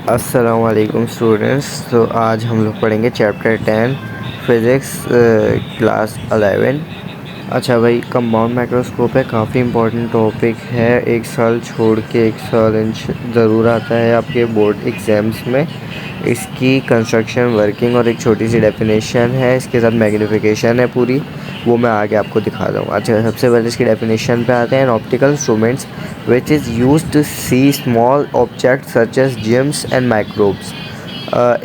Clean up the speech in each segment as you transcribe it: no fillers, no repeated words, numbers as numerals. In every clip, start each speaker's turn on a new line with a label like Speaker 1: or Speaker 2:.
Speaker 1: अस्सलाम वालेकुम स्टूडेंट्स। तो आज हम लोग पढ़ेंगे चैप्टर 10 फिज़िक्स क्लास 11। अच्छा भाई, कंपाउंड माइक्रोस्कोप है, काफ़ी इंपॉर्टेंट टॉपिक है। एक साल छोड़ के एक साल ज़रूर आता है आपके बोर्ड एग्ज़ाम्स में। इसकी कंस्ट्रक्शन, वर्किंग और एक छोटी सी डेफिनेशन है, इसके साथ मैग्नीफिकेशन है पूरी, वो मैं आगे आपको दिखा दूँगा। अच्छा, सबसे पहले इसकी डेफिनेशन पे आते हैं। Optical instruments which is used to see small objects such as gems and microbes।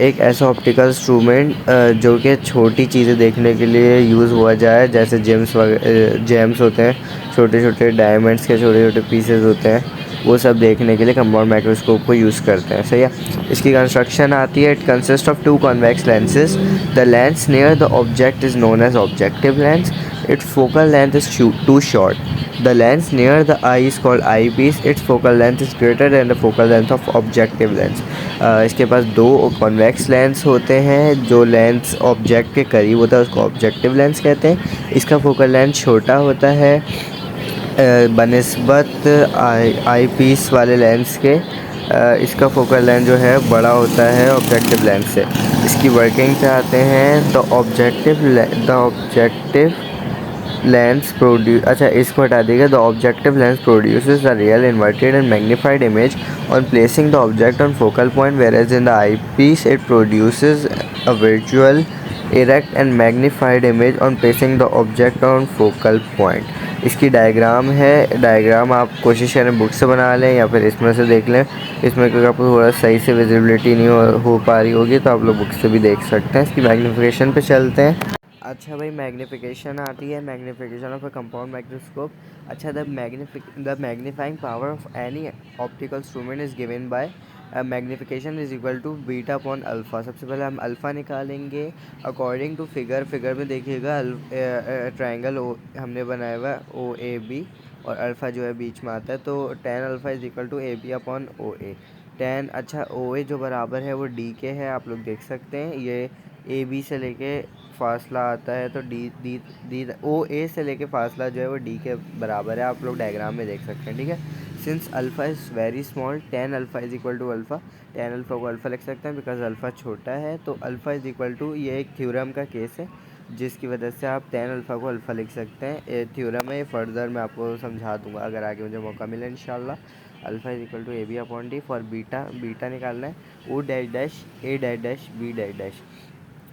Speaker 1: एक ऐसा ऑप्टिकल इंस्ट्रूमेंट जो कि छोटी चीज़ें देखने के लिए यूज़ हुआ जाए, जैसे जेम्स होते हैं, छोटे छोटे डायमंड्स के छोटे छोटे पीसेस होते हैं, वो सब देखने के लिए कंपाउंड माइक्रोस्कोप को यूज़ करते हैं। सही है। इसकी कंस्ट्रक्शन आती है। It consist of two convex lenses. The lens near the object is known as objective lens. Its focal length is too short. The lens near the eye is called eyepiece. Its focal length is greater than the focal length of objective lens। इसके पास दो convex lens होते हैं। जो lens object के करीब होता है उसको ऑब्जेक्टिव लेंस कहते हैं। इसका फोकल लेंथ छोटा होता है बनिस्बत आई पीस वाले लेंस के। इसका फोकल लेंथ जो है बड़ा होता है ऑब्जेक्टिव लेंस से। इसकी वर्किंग पे आते हैं। इसको हटा देगा। The objective lens produces the real inverted and magnified image on placing the object on focal point, whereas in the eyepiece it produces a virtual erect and magnified image on placing the object on focal point. इसकी diagram है। Diagram आप कोशिश करें book से बना लें या फिर इसमें से देख लें। इसमें क्योंकि आपको थोड़ा सही से विजिबिलिटी नहीं हो पा रही होगी, तो आप लोग बुक से भी देख सकते हैं। इसकी मैग्नीफिकेशन पे चलते हैं। अच्छा भाई, मैग्नीफिकेशन आती है। Magnification of a compound microscope. अच्छा, the magnifying power of any optical instrument is given by magnification is equal to beta upon alpha. सबसे पहले हम अल्फ़ा निकालेंगे अकॉर्डिंग टू फिगर में देखिएगा ट्रायंगल हमने बनाया हुआ है ओ ए बी, और अल्फ़ा जो है बीच में आता है, तो tan alpha is equal to A B upon O A. O A जो बराबर है वो डी के है, आप लोग देख सकते हैं। ये ए बी से लेके फासला आता है, तो डी डी डी ओ ए से लेके फासला जो है वो डी के बराबर है, आप लोग डायग्राम में देख सकते हैं। ठीक है। Since alpha is very small, tan alpha is equal to alpha. tan alpha को अल्फ़ा लिख सकते हैं बिकॉज अल्फ़ा छोटा है, तो अल्फ़ा इज़ इक्वल टू, ये एक थ्योरम का केस है जिसकी वजह से आप tan अल्फ़ा को अल्फ़ा लिख सकते हैं। ये थ्योरम है, फर्दर मैं आपको समझा दूंगा अगर आगे मुझे मौका मिले इंशाल्लाह। Alpha is equal to A B upon D. For beta निकालना है। O dash dash A dash dash B dash dash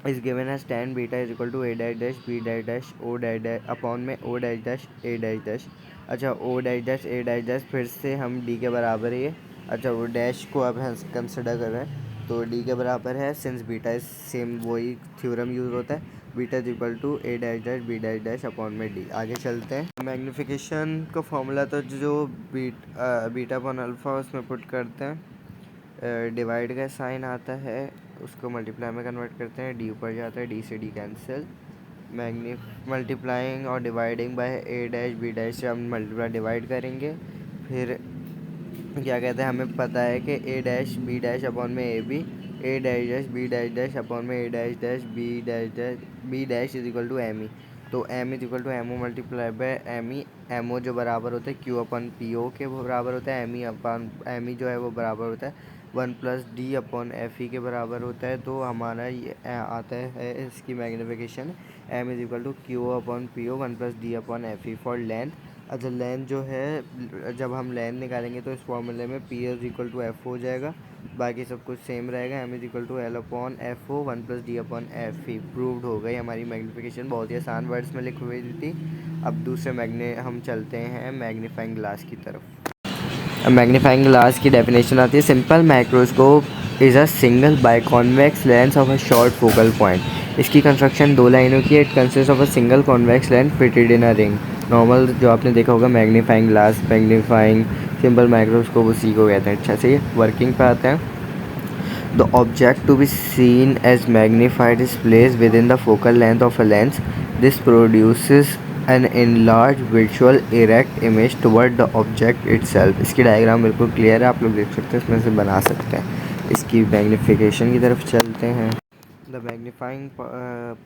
Speaker 1: is given as tan beta is equal to a dash dash b dash dash o dash dash upon में o dash dash a dash dash। अच्छा, o dash dash a dash dash फिर से हम d के बराबर है ये। अच्छा, वो डैश को अब हम कंसिडर कर रहे हैं, तो d के बराबर है। सिंस बीटा इज सेम, वही थ्योरम यूज़ होता है। Beta is equal to a dash dash b dash dash upon में d। आगे चलते हैं। मैग्नीफिकेशन का फॉर्मूला तो जो बीटा अपॉन अल्फ़ा उसमें पुट करते हैं। डिवाइड का साइन आता है, उसको मल्टीप्लाई में कन्वर्ट करते हैं। डी ऊपर जाता है, डी से डी कैंसिल। मल्टीप्लाइंग और dividing by A dash B dash से हम मल्टीप्लाई डिवाइड करेंगे। फिर क्या कहते हैं, हमें पता है कि A dash B dash upon में A B, A dash dash B dash dash upon में A dash dash B dash is equal to M E. तो M is equal to M O multiply by M E. M O जो बराबर होता है Q अपन P O के वो बराबर होता है। एम ई जो है वो बराबर होता है 1+d अपॉन एफ ई के बराबर होता है। तो हमारा ये आता है इसकी magnification M is equal to Q upon P O 1+d upon F E for length. अच्छा, लेंथ जो है, जब हम लेंथ निकालेंगे तो इस फॉर्मूले में P is equal to F हो जाएगा, बाकी सब कुछ सेम रहेगा। M is equal to L upon F O 1+d upon F E. Proved हो गई हमारी मैग्नीफिकेशन, बहुत ही आसान वर्ड्स में लिखी हुई थी। अब दूसरे हम चलते हैं मैग्नीफाइंग ग्लास की तरफ। मैग्नीफाइंग ग्लास की डेफिनेशन आती है। Simple microscope is a single biconvex lens of a short focal point. इसकी कंस्ट्रक्शन दो लाइनों की है। It consist of a single convex lens fitted in a ring. Normal जो आपने देखा होगा magnifying glass, magnifying simple microscope उसी को कहते हैं। अच्छा, से वर्किंग पे आते हैं। The object to be seen as magnified is placed within the focal length of a lens. This produces an enlarged visual erect image toward the object itself। इसकी डायग्राम बिल्कुल क्लियर है, आप लोग देख सकते हैं, इसमें से बना सकते हैं। इसकी मैग्नीफिकेशन की तरफ चलते हैं। The magnifying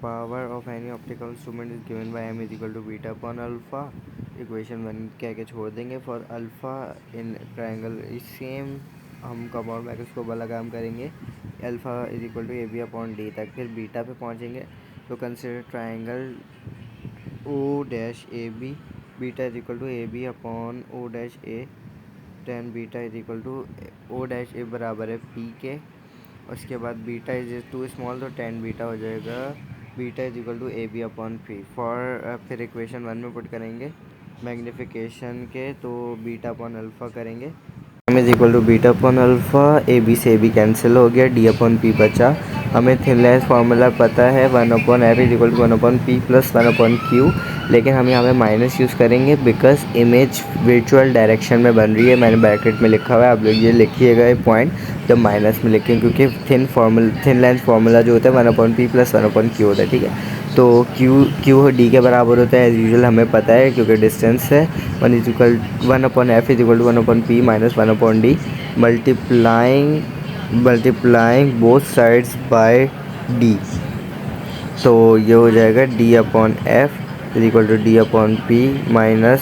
Speaker 1: power of any optical instrument is given by m is equal to beta upon alpha। Equation 1 कह के छोड़ देंगे। For alpha in triangle is same हम कंपाउंड मैट्रिक्स को बलगाम करेंगे alpha is equal to A B upon D तक, फिर बीटा पे पहुँचेंगे तो consider triangle O dash A B, beta is equal to A B upon O dash A, tan beta is equal to O dash A बराबर है P के। उसके बाद बीटा इज टू स्मॉल तो टेन बीटा हो जाएगा, beta is equal to A B upon P. For फिर equation 1 में पुट करेंगे मैग्नीफिकेशन के, तो बीटा अपॉन अल्फ़ा करेंगे, M is equal to beta upon alpha, A B से ए बी कैंसिल हो गया, डी अपॉन पी बचा। हमें थिन लेंस फार्मूला पता है 1 upon F is equal to 1 upon P plus 1 upon Q, लेकिन हम यहाँ पे माइनस यूज़ करेंगे बिकॉज इमेज वर्चुअल डायरेक्शन में बन रही है। मैंने ब्रैकेट में लिखा हुआ है, आप लोग ये लिखिएगा ये पॉइंट जब माइनस में लिखें, क्योंकि थिन लेंस फार्मूला जो होता है 1 upon P plus 1 upon Q होता है, ठीक है। तो क्यू डी के बराबर होता है एज यूजुअल, हमें पता है क्योंकि डिस्टेंस है। 1 upon F is equal to 1 upon P minus 1 upon D, multiplying both sides by D, तो ये हो जाएगा D upon F is equal to D upon P minus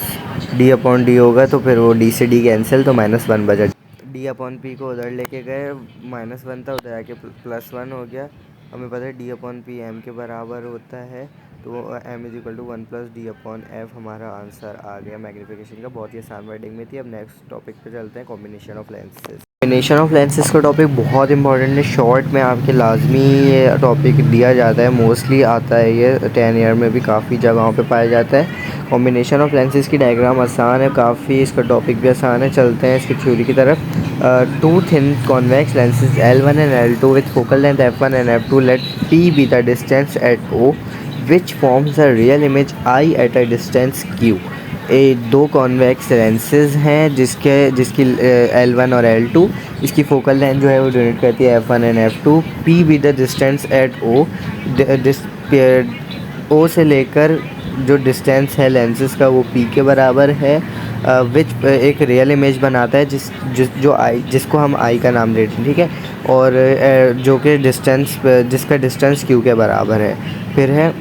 Speaker 1: D upon D होगा, तो फिर वो डी से डी कैंसिल, तो -1 बचा। डी अपॉन पी को उधर लेके गए, -1 था, उधर आके +1 हो गया। हमें पता है डी अपॉन पी एम के बराबर होता है, तो M is equal to 1 plus D upon F हमारा आंसर आ गया मैग्नीफिकेशन का। बहुत ही आसान वर्डिंग में थी। अब नेक्स्ट टॉपिक पे चलते हैं, combination of lenses. Combination of lenses का टॉपिक बहुत इंपॉर्टेंट है, शॉर्ट में आपके लाजमी ये टॉपिक दिया जाता है, मोस्टली आता है ये 10 ईयर में भी काफ़ी जगहों पे पाया जाता है। कॉम्बिनेशन ऑफ लेंसेज की डायग्राम आसान है काफ़ी, इसका टॉपिक भी आसान है। चलते हैं इसकी थ्योरी की तरफ। Two thin convex lenses L1 and L2 with focal length f1 and f2, let P be the distance at O which forms a real image I at a distance Q। दो convex lenses हैं जिसकी L1 और L2, इसकी focal length जो है वो donate करती है f1 and f2। P be the distance at O, O से लेकर जो डिस्टेंस है लेंसेज का वो P के बराबर है, विच एक रियल इमेज बनाता है जिसको हम आई का नाम देते हैं, ठीक है। और जो कि जिसका डिस्टेंस Q के बराबर है। फिर है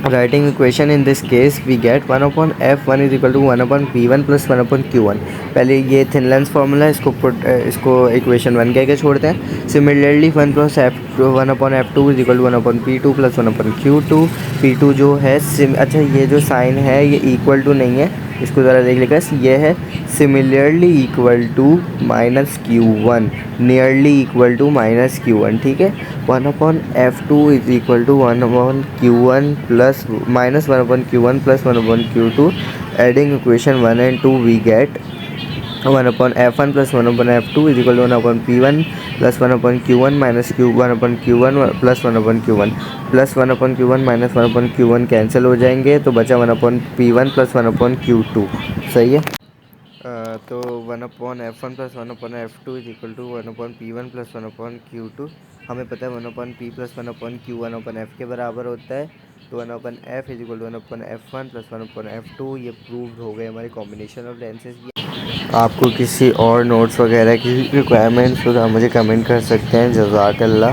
Speaker 1: writing equation, in this case we get 1 upon f1 is equal to 1 upon p1 plus 1 upon q1। पहले ये थिन लेंस फार्मूला, इसको इक्वेशन 1 कह के छोड़ते हैं। Similarly 1 upon f2 is equal to 1 upon p2 plus 1 upon q2। p2 जो है अच्छा ये जो साइन है ये इक्वल टू नहीं है, इसको ज़रा देख लेगा, ये है similarly equal to minus q1, nearly equal to minus q1, ठीक है। 1 upon f2 is equal to 1 upon q1 plus minus 1 upon q1 plus 1 upon q2। Adding equation 1 and 2 we get 1 upon f1 plus 1 upon f2 is equal to 1 upon p1 plus 1 upon q1 minus 1 upon q1 plus 1 upon q1 plus 1 upon q1 minus 1 upon q1 cancel हो जाएंगे, तो बचा 1 upon p1 plus 1 upon q2, सही है। तो 1 upon f1 plus 1 upon f2 is equal to 1 upon p1 plus 1 upon q2। हमें पता है 1 upon p plus 1 upon q 1 upon f के बराबर होता है, तो 1 upon f is equal to 1 upon f1 plus 1 upon f2। ये प्रूव्ड हो गए हमारे कॉम्बिनेशन ऑफ लेंसेज की। आपको किसी और नोट्स वगैरह की रिक्वायरमेंट्स तो आप मुझे कमेंट कर सकते हैं। जज़ाकल्लाह।